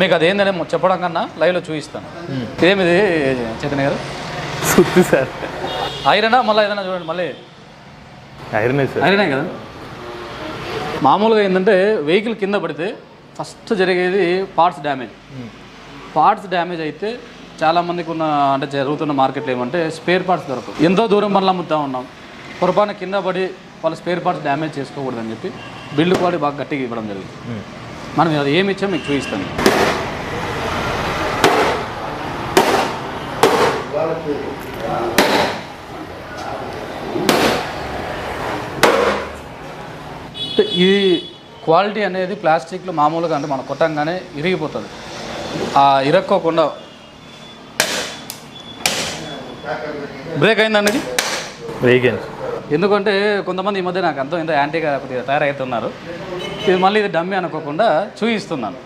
మీకు అదేందని చెప్పడం కన్నా లైవ్లో చూపిస్తాను. ఏమిది చైతన్య గారు? సుత్తి సార్. ఐరనా మళ్ళీ ఏదైనా చూడండి, మళ్ళీ ఐరనే సార్. ఐరనే కదా. మామూలుగా ఏంటంటే వెహికల్ కింద పడితే ఫస్ట్ జరిగేది పార్ట్స్ డ్యామేజ్. పార్ట్స్ డ్యామేజ్ అయితే చాలామందికి ఉన్న అంటే జరుగుతున్న మార్కెట్లో ఏమంటే స్పేర్ పార్ట్స్ దొరకవు. ఎంతో దూరం పనులు అమ్ముతూ ఉన్నాం, పొరపాటున కింద పడి వాళ్ళ స్పేర్ పార్ట్స్ డ్యామేజ్ చేసుకోకూడదని చెప్పి బిల్డ్ క్వాలిటీ బాగా గట్టిగా ఇవ్వడం జరిగింది. మనం అది ఏమి ఇచ్చామో మీకు చూపిస్తాను. ఈ క్వాలిటీ అనేది ప్లాస్టిక్లో మామూలుగా అంటే మనం కొట్టంగానే ఇరిగిపోతుంది. ఆ ఇరక్కోకుండా బ్రేక్ అయిందండి ఇది. బ్రేక్ అయింది. ఎందుకంటే కొంతమంది ఈ మధ్య నాకు అంత యాంటీగా కొద్దిగా తయారవుతున్నారు. ఇది మళ్ళీ ఇది డమ్మి అనుకోకుండా చూపిస్తున్నాను.